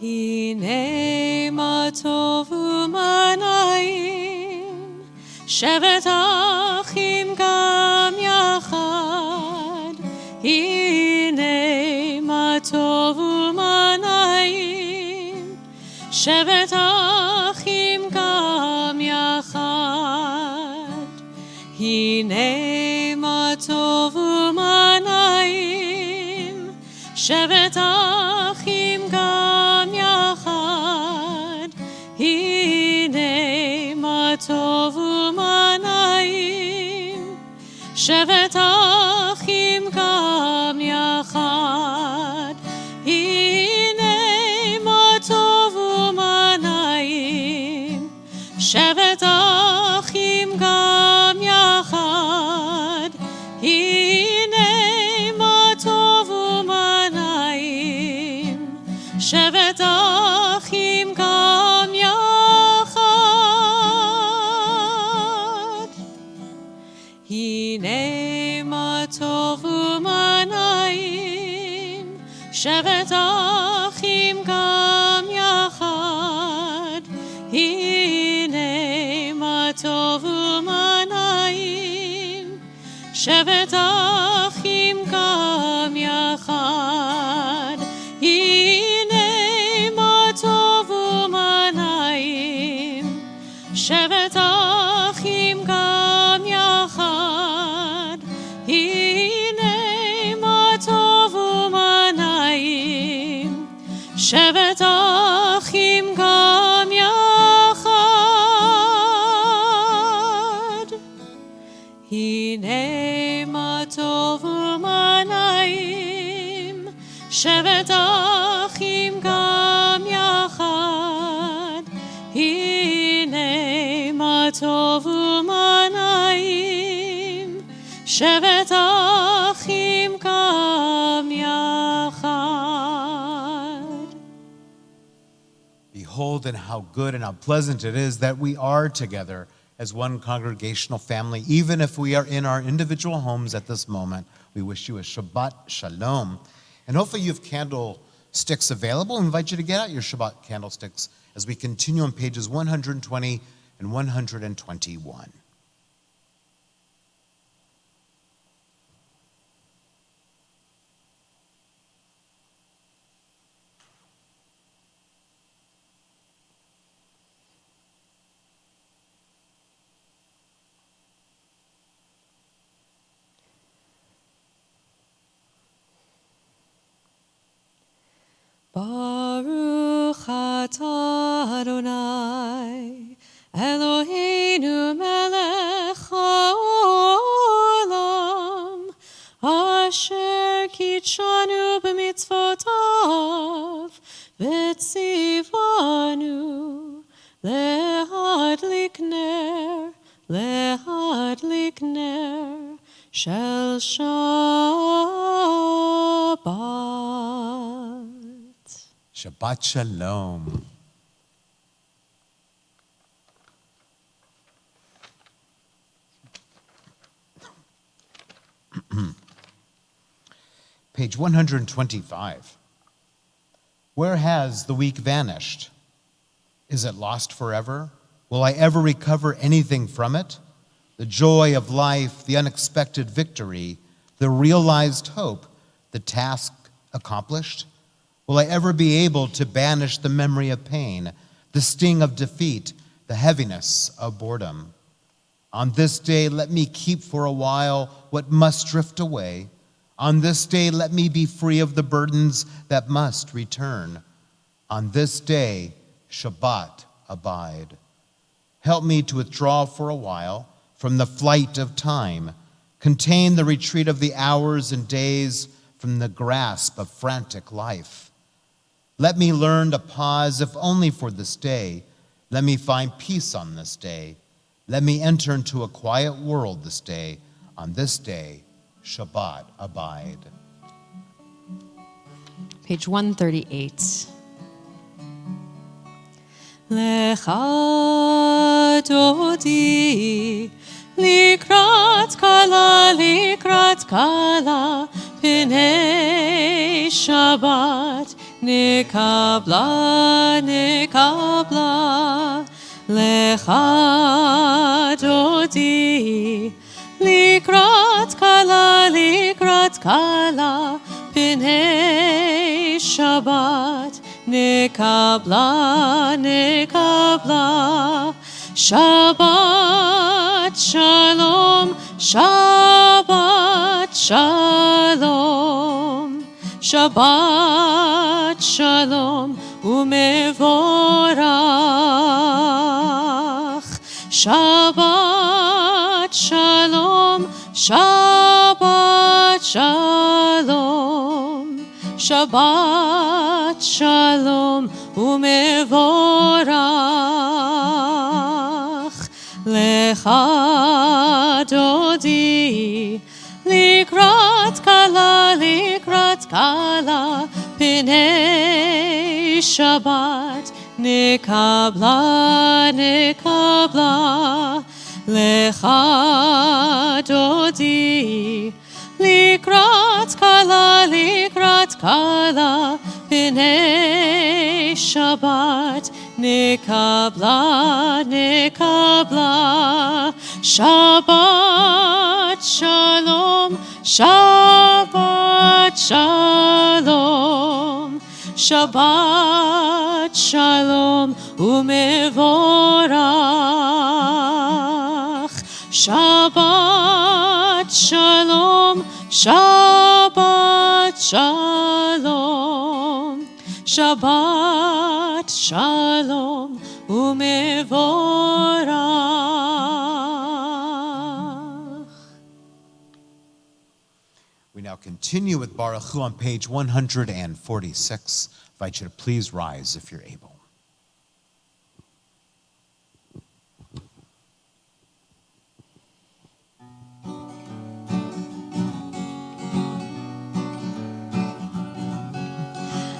הנה מה טוב ומה נעים, שבת אחים גם יחד. הנה מה טוב ומה נעים, שבת אחים גם יחד. הנה מה טוב ומה נעים, שבת אחים גם יחד. הנה מה טוב ומה נעים, שבת אחים גם יחד. הנה מה טוב ומה נעים, שבת אחים גם יחד. הנה מה טוב ומה נעים, שבת אחים גם יחד. הנה מה טוב ומה נעים, שבת אחים גם יחד. הנה מה טוב ומה נעים, שבת אחים גם יחד. הנה מה טוב ומה נעים, שבת אחים גם יחד. הנה מה טוב ומה נעים, שבת אחים גם יחד. הנה מה טוב ומה נעים, שבת אחים גם יחד. הנה מה טוב ומה נעים, שבת אחים גם יחד. Behold, and how good and how pleasant it is that we are together as one congregational family, even if we are in our individual homes at this moment. We wish you a Shabbat Shalom. And hopefully you have candlesticks available. I invite you to get out your Shabbat candlesticks as we continue on pages 120 and 121. Baruch atah Adonai, Eloheinu melech haolam, asher kitshanu b'mitzvotav, v'tzivanu lehadlik ner shel Shabbat. Shabbat Shalom. Page 125. Where has the week vanished? Is it lost forever? Will I ever recover anything from it? The joy of life, the unexpected victory, the realized hope, the task accomplished? Will I ever be able to banish the memory of pain, the sting of defeat, the heaviness of boredom? On this day, let me keep for a while what must drift away. On this day, let me be free of the burdens that must return. On this day, Shabbat abide. Help me to withdraw for a while from the flight of time, contain the retreat of the hours and days from the grasp of frantic life. Let me learn to pause, if only for this day. Let me find peace on this day. Let me enter into a quiet world this day. On this day, Shabbat abide. Page 138. Lecha dodi, likrat kala, P'nei Shabbat נקבלה, נקבלה, לך דודי, לקראת קלה, פני שבת, נקבלה, נקבלה, שבת שלום, שבת שלום, שבת שלום ומבורך, שבת שלום, שבת שלום, שבת שלום ומבורך, לך דודי, לקראת קלה, פני שבת, נקבלה, נקבלה, לך דודי, לקראת קלה, פני שבת, נקבלה, נקבלה, שבת שלום, שבת שלום, שבת שלום ומבורך, שבת שלום, שבת שלום, שבת שלום ומבורך. We now continue with Baruch Hu on page 146. I invite you to please rise if you're able.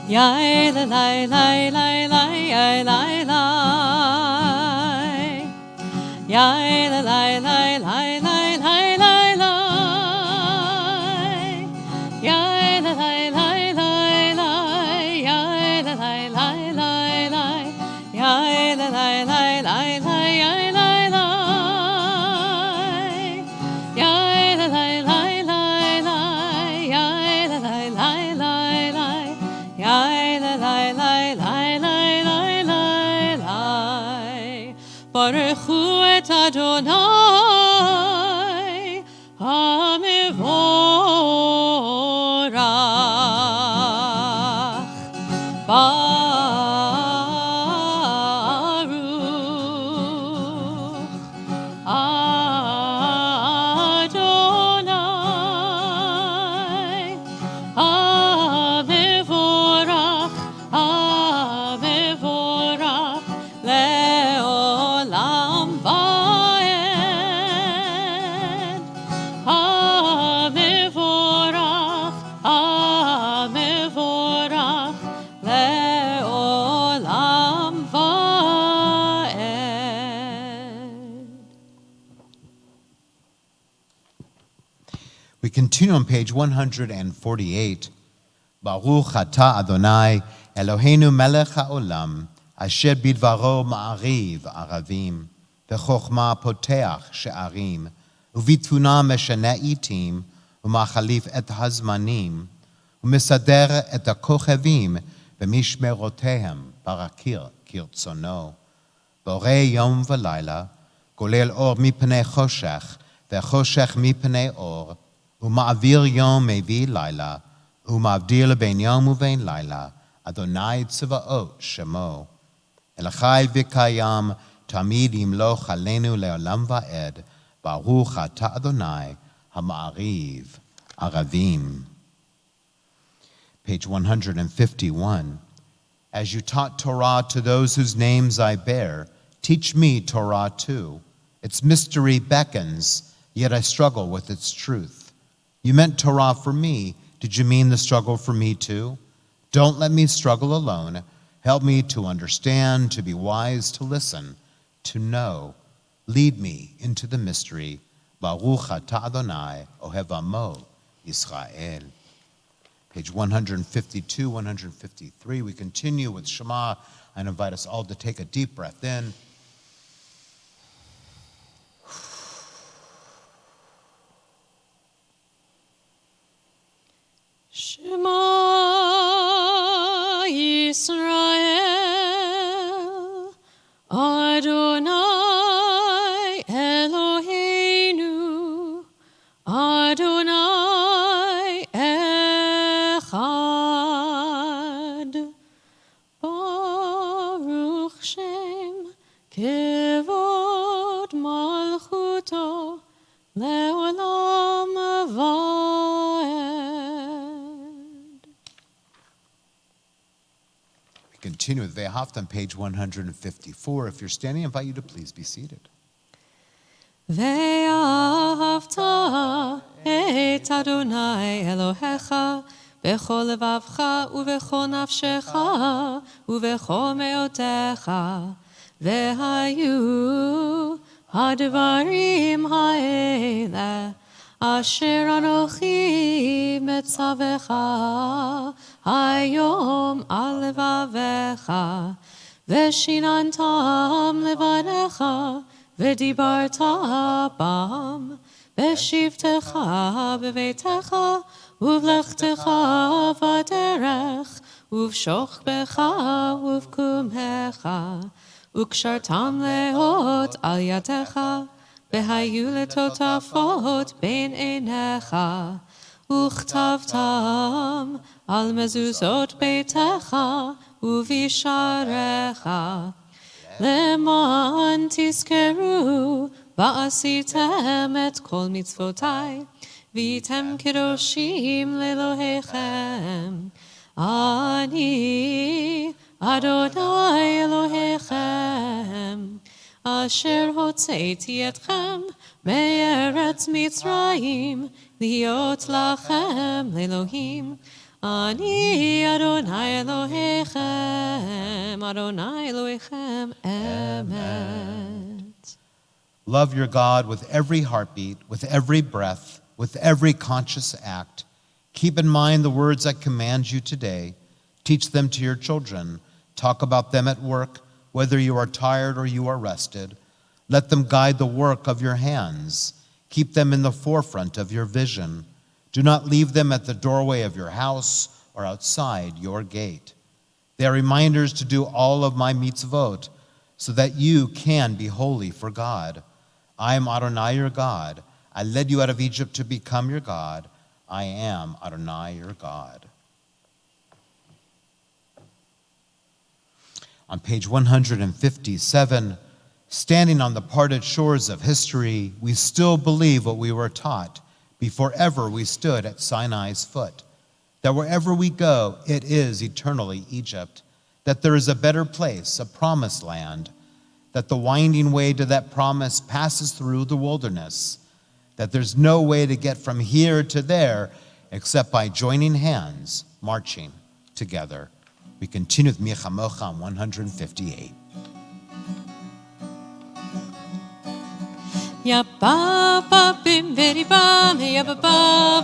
Yai la lai lai lai lai yai lai lai, yai la lai lai lai lai lai lai lai, yai la lai lai lai lai, yai la lai lai lai lai, yai la lai lai lai lai yai lai lai, yai la lai lai lai lai, yai la lai lai lai lai. Yai la lai lai lai lai lai lai lai, baruchu et Adonai hamivorach, baruch Adonai hamivorach, hamivorach leolam vaed, hamivorach, hamivorach leolam vaed. We continue on page 148. Baruch atah Adonai Eloheinu melech haolam asher bidvaro ma'ariv aravim v'chochma poteach she'arim uvitfuna meshana itim umachalif et hazmanim umesader et hakochavim v'mishmerotehem barakir kirtzono borei yom v'layla golel or mipnei choshech v'choshech mipnei or uma'avir yom mevi layla ומבדיל בין יום ובין לילה, אדוני צבאות שמו. אלחי וקיים, תמיד ימלוך עלינו לעולם ועד, ברוך אתה אדוני, המעריב ערבים. Page 151. As you taught Torah to those whose names I bear, teach me Torah too. Its mystery beckons, yet I struggle with its truth. You meant Torah for me. Did you mean the struggle for me too? Don't let me struggle alone. Help me to understand, to be wise, to listen, to know. Lead me into the mystery. Baruch atah Adonai, Ohev Amo, Yisrael. Page 152, 153. We continue with Shema. I invite us all to take a deep breath in. Shema Yisrael, Adonai Eloheinu, Adonai Echad, Baruch Shem Kevod Malchuto Leolam Vaed. We continue with Ve'ahavta on page 154. If you're standing, I invite you to please be seated. ואהבת את אדוני אלוהיך בכל לבבך ובכל נפשך ובכל מאודך, והיו הדברים האלה אשר אנוכי מצווך היום על לבביך, ושיננתם לבניך ודיברת בם בשבתך בביתך ובלכתך בדרך ובשוכבך ובקומך, וקשרתם לאות על ידך, והיו לטוטפות בין עיניך, וכתבתם על מזוזות ביתך ובשעריך, למען תזכרו ועשיתם את כל מצוותי, והייתם קדושים לאלוהיכם. אני אדוני אלוהיכם, אשר הוצאתי אתכם מארץ מצרים, להיות לכם לאלוהים. אני אדוני אלוהיכם, אדוני אלוהיכם אמת. Love your God with every heartbeat, with every breath, with every conscious act. Keep in mind the words I command you today. Teach them to your children. Talk about them at work, whether you are tired or you are rested. Let them guide the work of your hands. Keep them in the forefront of your vision. Do not leave them at the doorway of your house or outside your gate. They are reminders to do all of my mitzvot, so that you can be holy for God. I am Adonai your God. I led you out of Egypt to become your God. I am Adonai your God. On page 157, standing on the parted shores of history, we still believe what we were taught before ever we stood at Sinai's foot, that wherever we go, it is eternally Egypt, that there is a better place, a promised land, that the winding way to that promise passes through the wilderness, that there's no way to get from here to there except by joining hands, marching together. We continue with Mi Chamocha on 158. Ya ba ba bim bidi bam, ya ba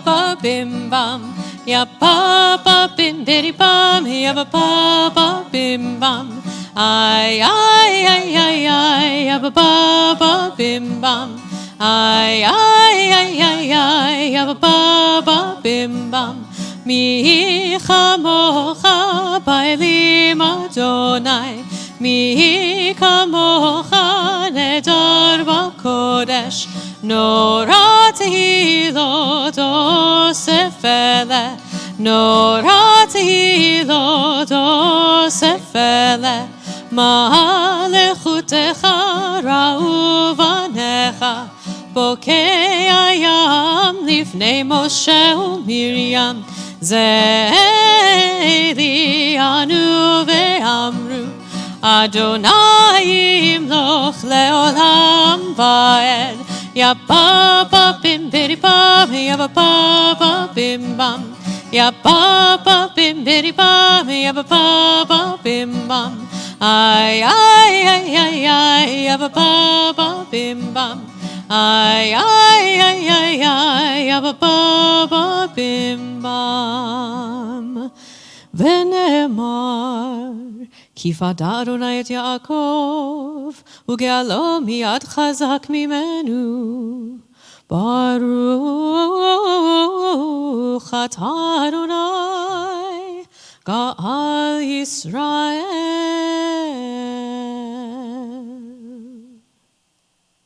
ba bim bam, ya ba ba bim bidi bam, ya ba ba bim bam, ay ay ay ay ay, ya ba ba bim bam, ay ay ay ay ay, ya ba bim bam. Mi chamocha ba'elim Adonai, mi kamocha nedar b'kodesh, nora tehilot osef ele, nora tehilot osef ele, ma'alechutecha ra'u vanecha, bokei hayam lifnei Moshe u'Miriam, Zeli anu ve'amru, Adonai imloch leolam vaed. Ya ba ba bim bidi bam, ya ba ba bim bam, ya ba ba bim bidi bam, ya ba ba bim bam, ay ay ay ay ay, ya ba ba bim bam, ay ay ay ay ay, ya ba ba bim bam. ונאמר, כי פדה אדוני את יעקב, וגאלו מיד חזק ממנו. ברוך אתה אדוני, גאל ישראל.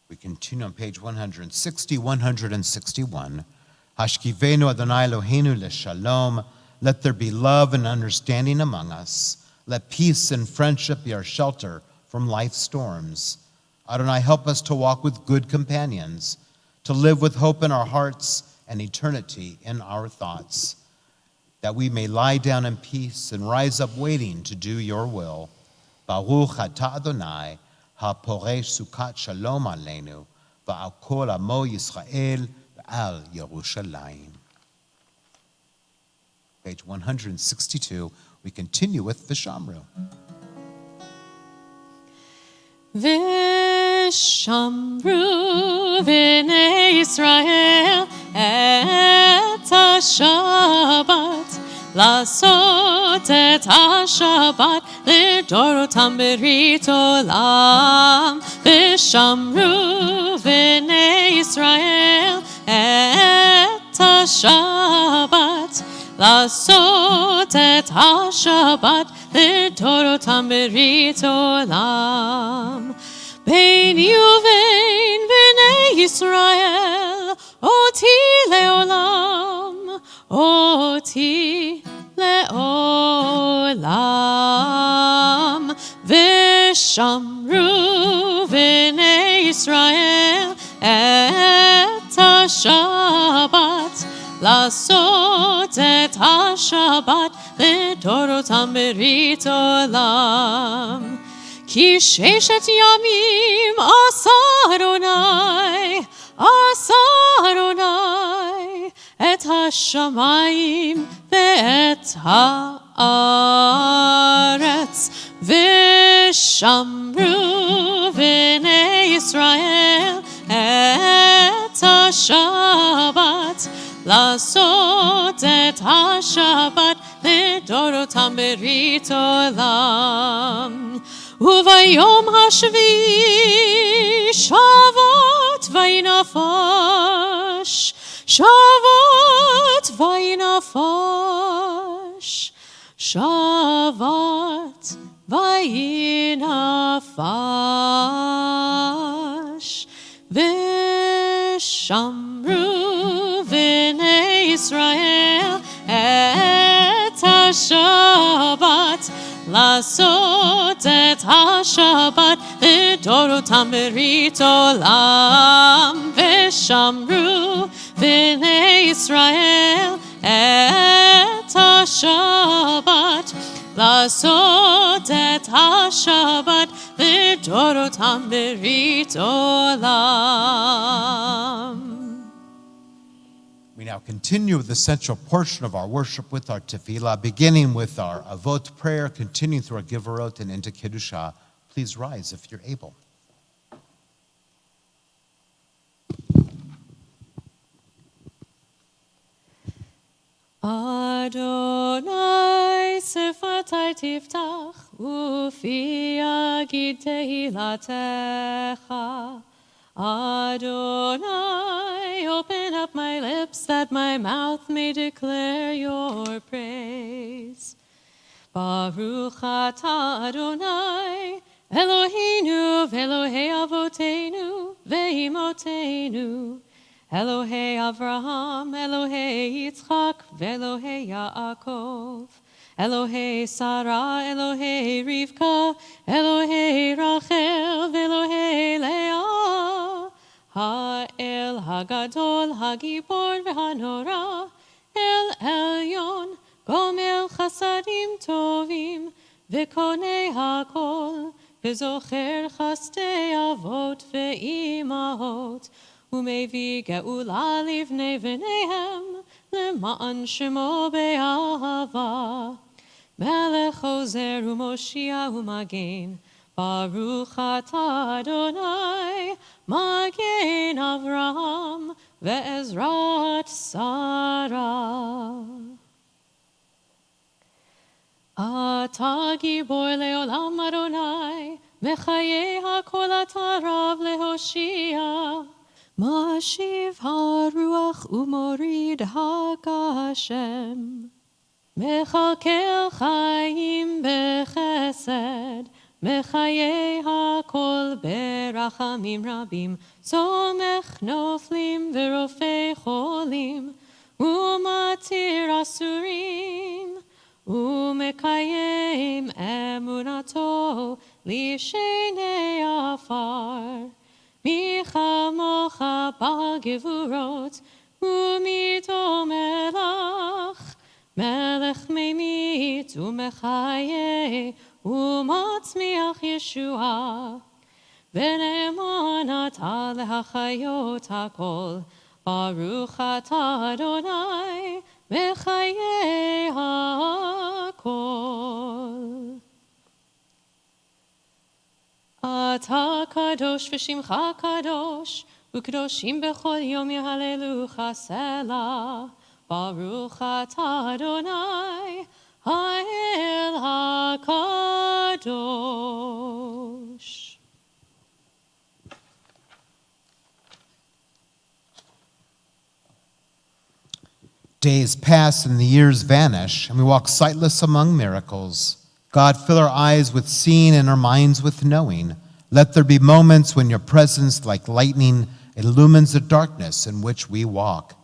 We continue on page 160, 161. Hashkivenu Adonai Eloheinu leshalom. Let there be love and understanding among us. Let peace and friendship be our shelter from life's storms. Adonai, help us to walk with good companions, to live with hope in our hearts and eternity in our thoughts, that we may lie down in peace and rise up waiting to do your will. Baruch atah Adonai, ha-poresh sukat shalom aleinu, va'al kol amo Yisrael, va'al Yerushalayim. Page 162, we continue with the Shamru. ושמרו בני ישראל את השבת, לעשות את השבת לדורותם ברית עולם. ושמרו בני ישראל את השבת, לעשות את השבת לדורותם ברית עולם. ביני ובין בני ישראל אותי לעולם, אותי לעולם. ושמרו בני ישראל את השבת, לעשות את השבת לדורותם ברית עולם. כי ששת ימים עשה אדוני את השמיים ואת הארץ. ושמרו בני ישראל את השבת, לעשות את השבת לדורותם ברית עולם. וביום השביעי שבת וינפש, שבת וינפש, שבת וינפש. ושמרו בני ישראל את השבת, לעשות את השבת לדורותם ברית עולם. ושמרו בני ישראל את השבת, לעשות את השבת לדורותם ברית עולם. We now continue with the central portion of our worship with our tefillah, beginning with our avot prayer, continuing through our giverot and into Kiddushah. Please rise if you're able. Adonai sefatai tiftach ufi yagid tehilatecha. Adonai, open up my lips that my mouth may declare your praise. Baruch atah Adonai, Eloheinu v'Elohei avoteinu ve'imotenu, Elohei Avraham, Elohei Yitzchak, v'Elohei Yaakov, Elohei Sarah, Elohei Rivka, Elohei Rachel, v'Elohei Leah, Ha'el Hagadol, Hagibor v'Hanora, El Elyon, Gomel Chasadim Tovim, v'Konei Hakol, v'Zocher Chastei Avot v'Imahot, Umevi ge'ula livnei v'neihem, למען שמו באהבה. מלך עוזר ומושיע ומגן, ברוך אתה אדוני, מגן אברהם ועזרת שרה. אתה גיבור לעולם אדוני, מחיי הכל אתה רב להושיע. משיב הרוח ומוריד הגשם, מכלכל חיים בחסד, מחיי הכל ברחמים רבים, סומך נופלים ורופא חולים, ומתיר אסורים, ומקיים אמונתו לשני עפר. מי כמוך בגבורות, ומיתו מלך, מלך ממית ומחיה, ומצמיח ישועה. ונאמן אתה להחיות הכל, ברוך אתה אדוני, מחיי הכל. אתה קדוש ושמך קדוש, וקדושים בכל יום יהללוך סלה. ברוך אתה אדוני, האל הקדוש. Days pass and the years vanish, and we walk sightless among miracles. God, fill our eyes with seeing and our minds with knowing. Let there be moments when your presence, like lightning, illumines the darkness in which we walk.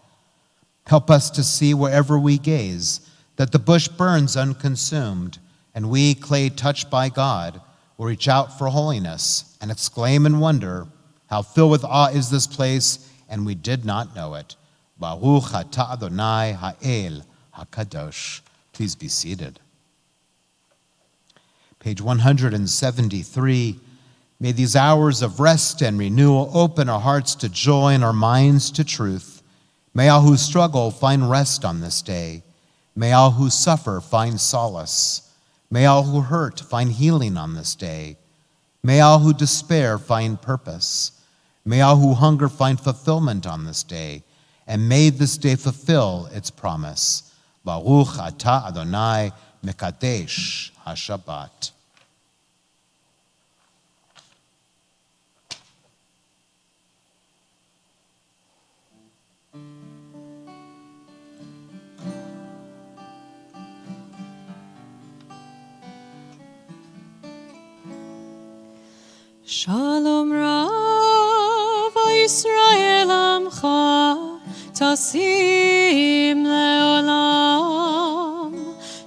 Help us to see wherever we gaze that the bush burns unconsumed, and we, clay touched by God, will reach out for holiness and exclaim in wonder, how filled with awe is this place, and we did not know it. Baruch atah Adonai ha'el hakadosh. Please be seated. Page 173. May these hours of rest and renewal open our hearts to joy and our minds to truth. May all who struggle find rest on this day. May all who suffer find solace. May all who hurt find healing on this day. May all who despair find purpose. May all who hunger find fulfillment on this day. And may this day fulfill its promise. Baruch atah Adonai Mekadesh HaShabbat. Shalom Rav Yisrael Amcha Tasim Leolam.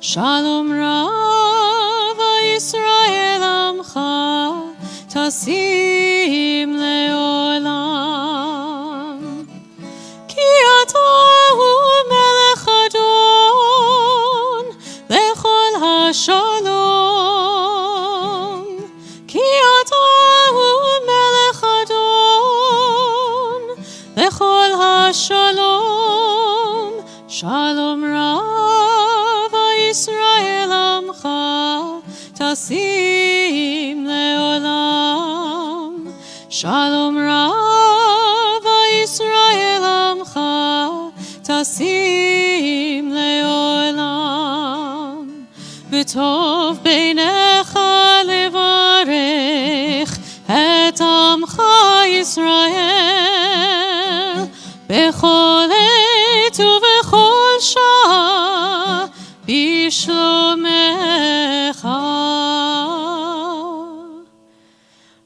Shalom Rav Yisrael Amcha Tasim Leolam. Ki atahu melech adon lechol hashalom. Ki atahu melech adon lechol hashalom. Shalom Rav Yisrael Amcha Tasim Leolam. Shalom Rav Yisrael Amcha Tasim Leolam. V'tov beinecha levarech et Amcha Yisrael bechol עת ובכל שעה בשלומך.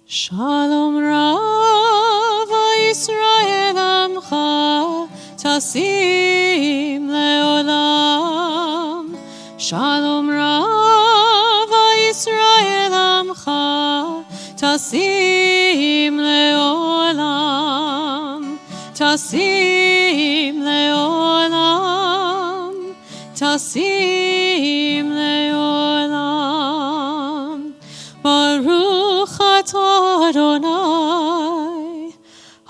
Shalom Rav Yisrael Amcha Tasim Leolam. Shalom Rav Yisrael Amcha Tasim Leolam. Tasim Leolam. Tasim Leolam. Baruch atah Adonai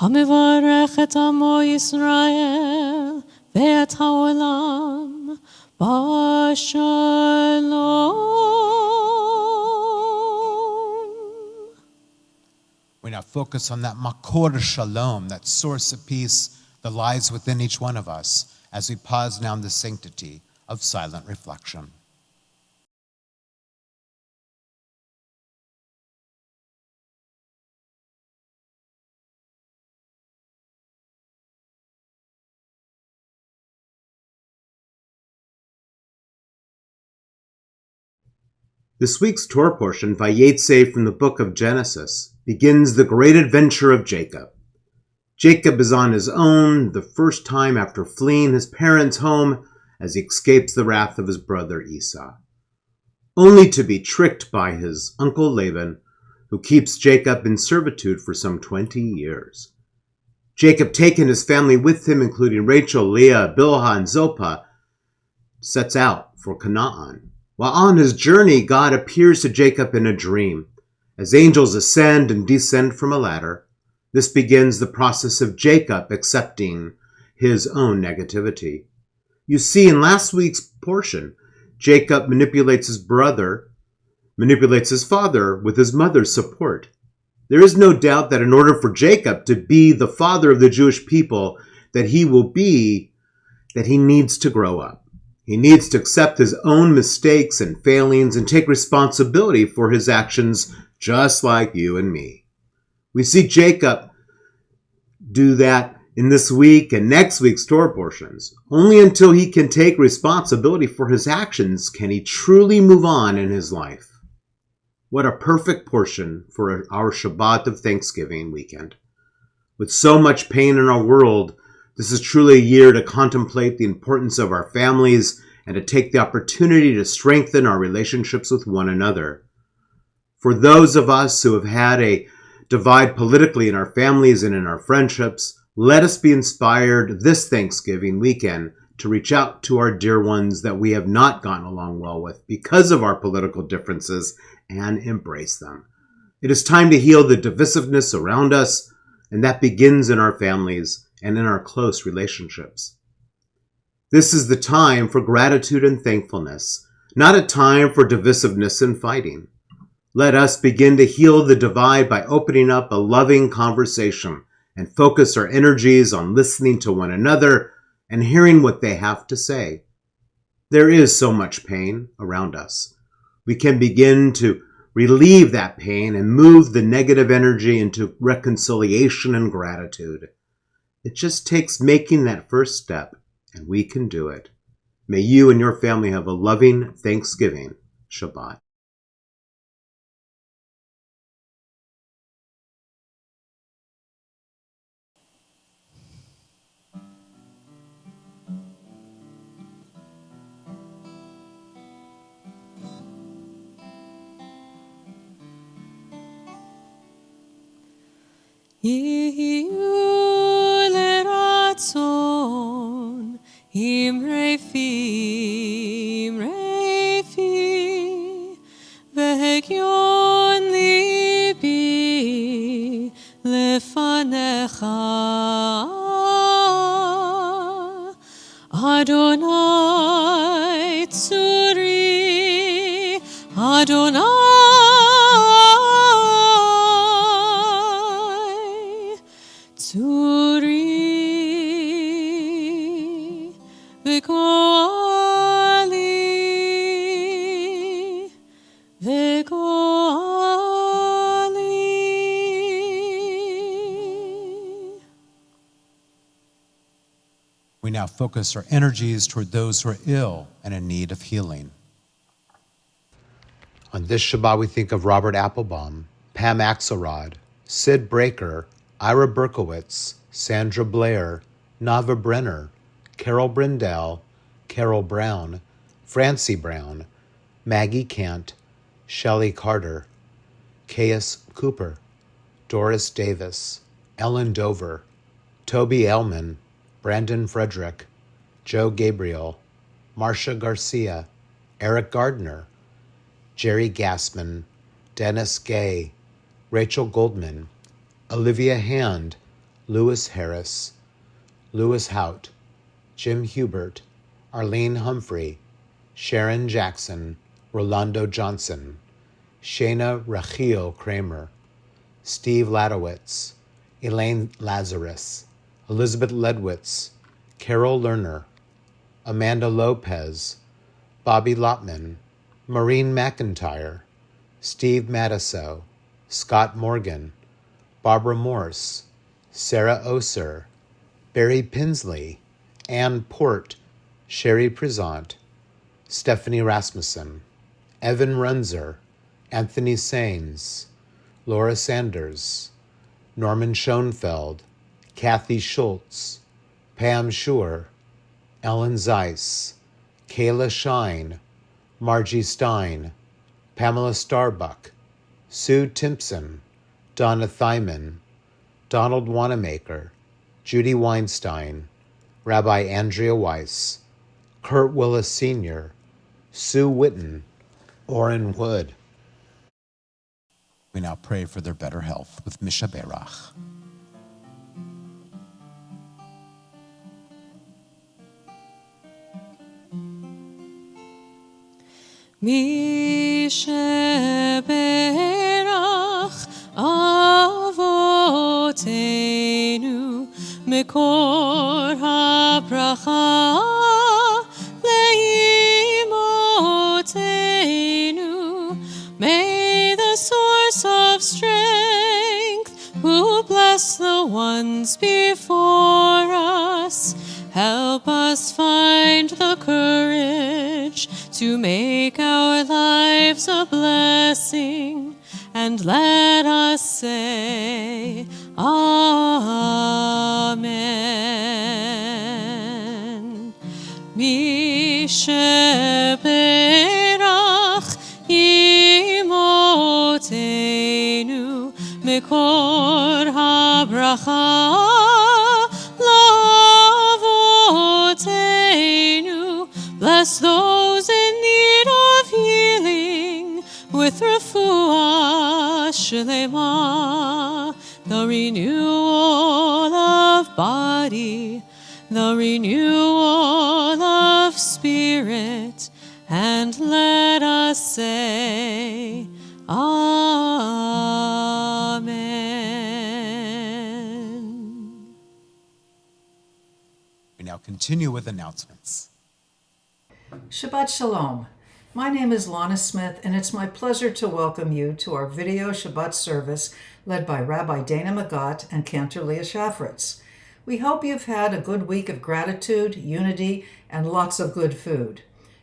hamevarech et amo Yisrael ve'et ha'olam b'shalom. We now focus on that makor shalom, that source of peace that lies within each one of us as we pause now in the sanctity of silent reflection. This week's Torah portion, Vayetze from the book of Genesis, begins the great adventure of Jacob. Jacob is on his own, the first time after fleeing his parents' home as he escapes the wrath of his brother Esau, only to be tricked by his uncle Laban, who keeps Jacob in servitude for some 20 years. Jacob, taking his family with him, including Rachel, Leah, Bilhah, and Zilpah, sets out for Canaan. While on his journey, God appears to Jacob in a dream. As angels ascend and descend from a ladder, this begins the process of Jacob accepting his own negativity. You see, in last week's portion, Jacob manipulates his father with his mother's support. There is no doubt that in order for Jacob to be the father of the Jewish people that he needs to grow up. He needs to accept his own mistakes and failings and take responsibility for his actions, just like you and me. We see Jacob do that in this week and next week's Torah portions. Only until he can take responsibility for his actions can he truly move on in his life. What a perfect portion for our Shabbat of Thanksgiving weekend. With so much pain in our world, this is truly a year to contemplate the importance of our families and to take the opportunity to strengthen our relationships with one another. For those of us who have had a divide politically in our families and in our friendships, let us be inspired this Thanksgiving weekend to reach out to our dear ones that we have not gotten along well with because of our political differences and embrace them. It is time to heal the divisiveness around us, and that begins in our families and in our close relationships. This is the time for gratitude and thankfulness, not a time for divisiveness and fighting. Let us begin to heal the divide by opening up a loving conversation and focus our energies on listening to one another and hearing what they have to say. There is so much pain around us. We can begin to relieve that pain and move the negative energy into reconciliation and gratitude. It just takes making that first step, and we can do it. May you and your family have a loving Thanksgiving Shabbat. יהיו לרצון עם רפי והגיון ליבי לפניך אדוני צורי אדוני צורי וגואלי We now focus our energies toward those who are ill and in need of healing. On this Shabbat, we think of Robert Applebaum, Pam Axelrod, Sid Breaker, Ira Berkowitz, Sandra Blair, Nava Brenner, Carol Brindell, Carol Brown, Francie Brown, Maggie Kant, Shelley Carter, Caius Cooper, Doris Davis, Ellen Dover, Toby Ellman, Brandon Frederick, Joe Gabriel, Marcia Garcia, Eric Gardner, Jerry Gassman, Dennis Gay, Rachel Goldman, Olivia Hand, Lewis Harris, Lewis Hout, Jim Hubert, Arlene Humphrey, Sharon Jackson, Rolando Johnson, Shayna Rachel Kramer, Steve Ladowitz, Elaine Lazarus, Elizabeth Ledwitz, Carol Lerner, Amanda Lopez, Bobby Lotman, Maureen McIntyre, Steve Matisow, Scott Morgan, Barbara Morse, Sarah Oser, Barry Pinsley, Ann Port, Sherry Prisant, Stephanie Rasmussen, Evan Runzer, Anthony Sains, Laura Sanders, Norman Schoenfeld, Kathy Schultz, Pam Schur, Ellen Zeiss, Kayla Shine, Margie Stein, Pamela Starbuck, Sue Timpson, Donna Thyman, Donald Wanamaker, Judy Weinstein, Rabbi Andrea Weiss, Kurt Willis Sr., Sue Witten, Orrin Wood. We now pray for their better health with Misha Berach. Misha Berach Avotenu Mekor HaBracha Leimotenu. May the source of strength, who bless the ones before us, help us find the courage to make our lives a blessing, and let us say, Amen. Misha Berach Imotenu Mekor HaBracha Lavotenu. Bless those in need of healing with refuah shlema, the renewal of body, the renewal of spirit, and let us say, Amen. We now continue with announcements. Shabbat Shalom. My name is Lana Smith, and it's my pleasure to welcome you to our video Shabbat service led by Rabbi Dana Magat and Cantor Shafritz. We hope you've had a good week of gratitude, unity, and lots of good food.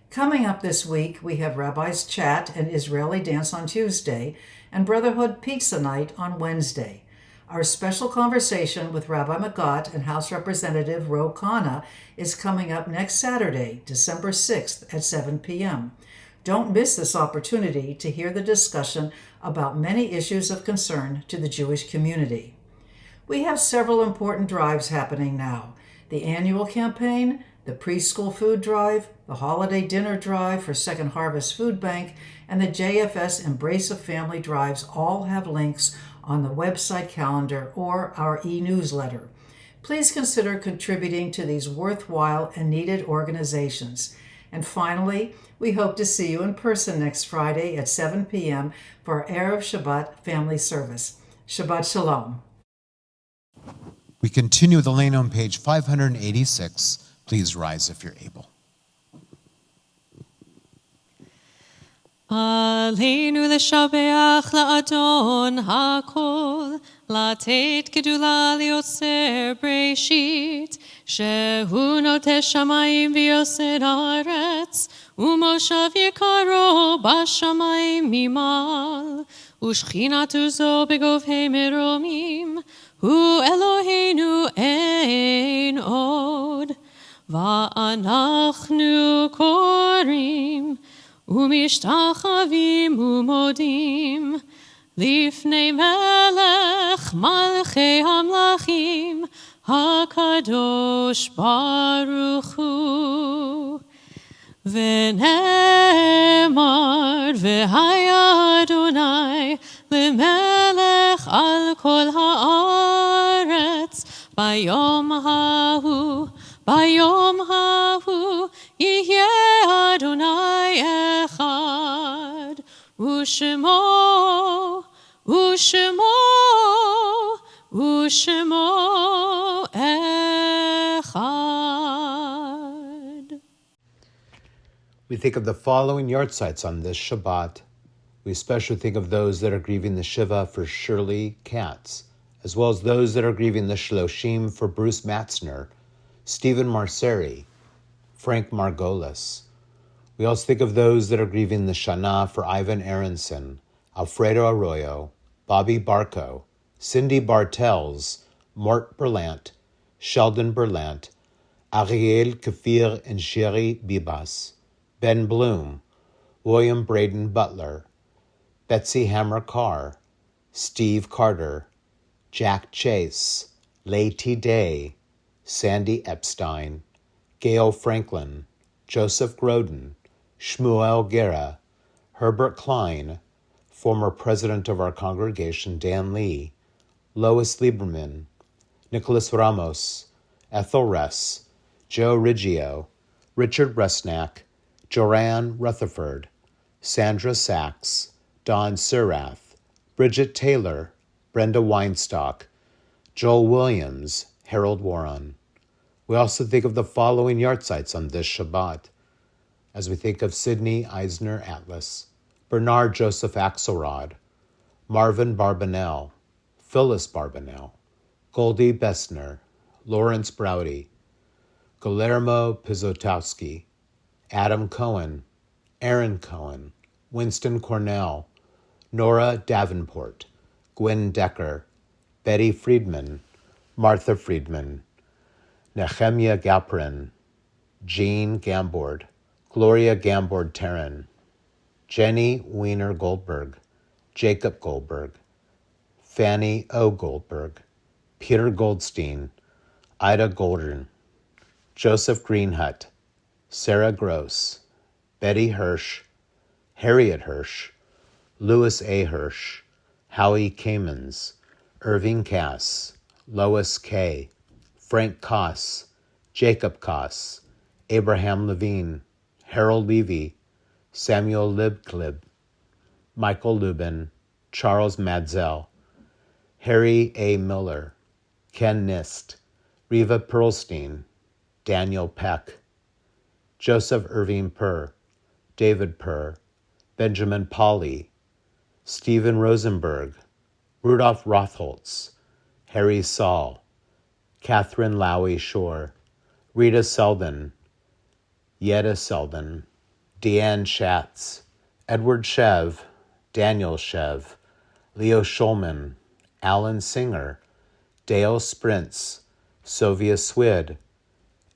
Coming up this week, we have Rabbi's Chat and Israeli Dance on Tuesday, and Brotherhood Pizza Night on Wednesday. Our special conversation with Rabbi Magat and House Representative Ro Khanna is coming up next Saturday, December 6th at 7 p.m. Don't miss this opportunity to hear the discussion about many issues of concern to the Jewish community. We have several important drives happening now. The annual campaign, the preschool food drive, the holiday dinner drive for Second Harvest Food Bank, and the JFS Embrace of Family drives all have links on the website calendar or our e-newsletter. Please consider contributing to these worthwhile and needed organizations. And finally, we hope to see you in person next Friday at 7 p.m. for our Erev Shabbat family service. Shabbat Shalom. We continue with the lane on page 586. Please rise if you're able. Aleinu l'shabeach la'adon hakol, לתת גדולה ליוצר בראשית, שהוא נוטה שמיים ויוסר הארץ, ומושב יקרו בשמיים ממעל, ושכינתו זו בגובהי מרומים, הוא אלוהינו אין עוד. ואנחנו קוראים ומשתחווים ומודים לפני מלך מלכי המלכים הקדוש ברוך הוא. ונאמר והיה אדוני למלך על כל הארץ ביום ההוא. ביום ההוא יהיה אדוני אחד, ושמו אחד. We think of the following yartzites on this Shabbat. We especially think of those that are grieving the Shiva for Shirley Katz, as well as those that are grieving the Shloshim for Bruce Matzner, Stephen Marceri, Frank Margolis, We also think of those that are grieving the Shana for Ivan Aronson, Alfredo Arroyo, Bobby Barco, Cindy Bartels, Mort Berlant, Sheldon Berlant, Ariel Kafir and Sherry Bibas, Ben Bloom, William Braden Butler, Betsy Hammer Carr, Steve Carter, Jack Chase, Lady Day, Sandy Epstein, Gail Franklin, Joseph Groden, Shmuel Guerra, Herbert Klein, former president of our congregation Dan Lee, Lois Lieberman, Nicholas Ramos, Ethel Ress, Joe Riggio, Richard Resnack, Joanne Rutherford, Sandra Sachs, Don Surath, Bridget Taylor, Brenda Weinstock, Joel Williams, Harold Warren. We also think of the following yahrzeits on this Shabbat, as we think of Sidney Eisner Atlas, Bernard Joseph Axelrod, Marvin Barbanel, Phyllis Barbanel, Goldie Bessner, Lawrence Browdy, Guillermo Pizotowski, Adam Cohen, Aaron Cohen, Winston Cornell, Nora Davenport, Gwen Decker, Betty Friedman, Martha Friedman, Nehemiah Galperin, Jean Gambord, Gloria Gambord-Terran, Jenny Weiner Goldberg, Jacob Goldberg, Fanny O. Goldberg, Peter Goldstein, Ida Goldern, Joseph Greenhut, Sarah Gross, Betty Hirsch, Harriet Hirsch, Louis A. Hirsch, Howie Kamens, Irving Cass, Lois K., Frank Koss, Jacob Koss, Abraham Levine, Harold Levy, Samuel Libklib, Michael Lubin, Charles Madzel, Harry A. Miller, Ken Nist, Riva Perlstein, Daniel Peck, Joseph Irving Purr, David Purr, Benjamin Pauley, Stephen Rosenberg, Rudolph Rothholtz, Harry Saul, Catherine Lowy Shore, Rita Selden, Yetta Selden, Deanne Schatz, Edward Shev, Daniel Shev, Leo Schulman, Alan Singer, Dale Sprintz, Sylvia Swid,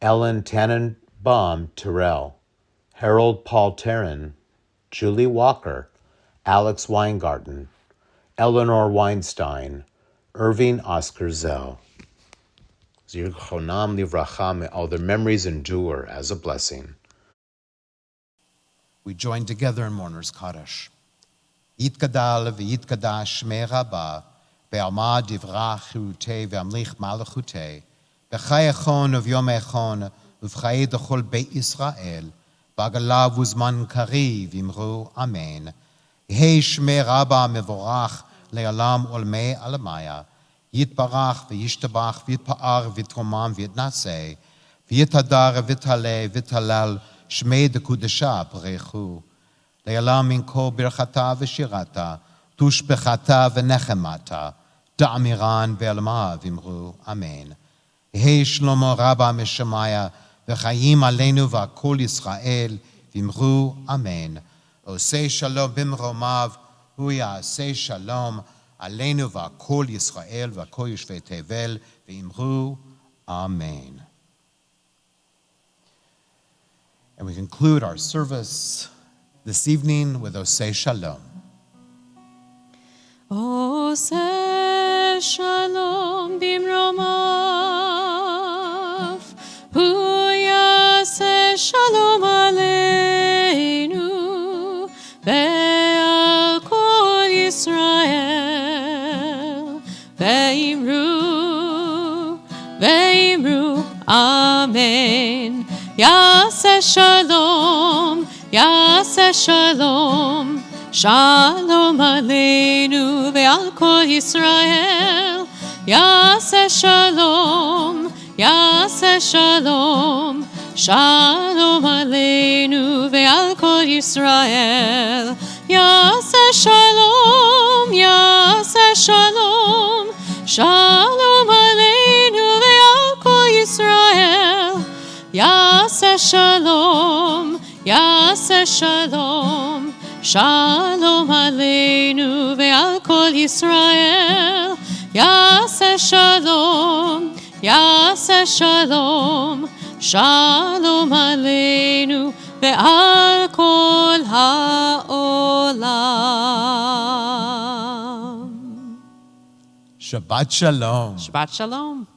Ellen Tannenbaum Terrell, Harold Paul Terran, Julie Walker, Alex Weingarten, Eleanor Weinstein, Irving Oscar Zell. Zirchonam livracha, may all their memories endure as a blessing. We join together in Mourner's Kaddish. Yitkadal v'yitkadash shmei Rabba, be'alma divrach chirutei ve'amlich malachutei, b'chai echon u'vyom echon u'v'chai d'chol Beit Yisrael, b'agalav u'zman kariv imru amen. Yehei shmei Rabba mevorach le'alam olmei alamaya, yitbarach v'yishtabach v'yitpa'ar v'yitromam v'yitnaseh, v'yitadar v'yitaleh v'yitalal shmei dekudesha b'reichu. Le'alam min kol birchata v'shirata, tushbechata v'nechemata, da'amiran ve'alma v'imru amen. Yehei shlomo Rabba meshamaya, v'chayim aleinu v'akol Yisrael v'imru amen. Osei shalom bimromav, hu ya'aseh shalom aleinu v'akol Yisrael v'akol yoshvei tevel v'imru amen. And we conclude our service this evening with Osei Shalom. Osei Shalom bimromav, hu yaseh shalom aleinu, ve'al kol Yisrael, ve'imru, ve'imru, amen. Yaseh shalom, Yaseh shalom, shalom aleinu ve'al kol Yisrael. Yaseh shalom, Yaseh shalom, shalom aleinu ve'al kol Yisrael. Yaseh shalom, Yaseh shalom, shalom aleinu ve'al kol Yisrael. Yaseh shalom, Yaseh יעשה שלום, שלום עלינו ועל כל ישראל. יעשה שלום, יעשה שלום, שלום עלינו ועל כל העולם. Shabbat Shalom. Shabbat Shalom.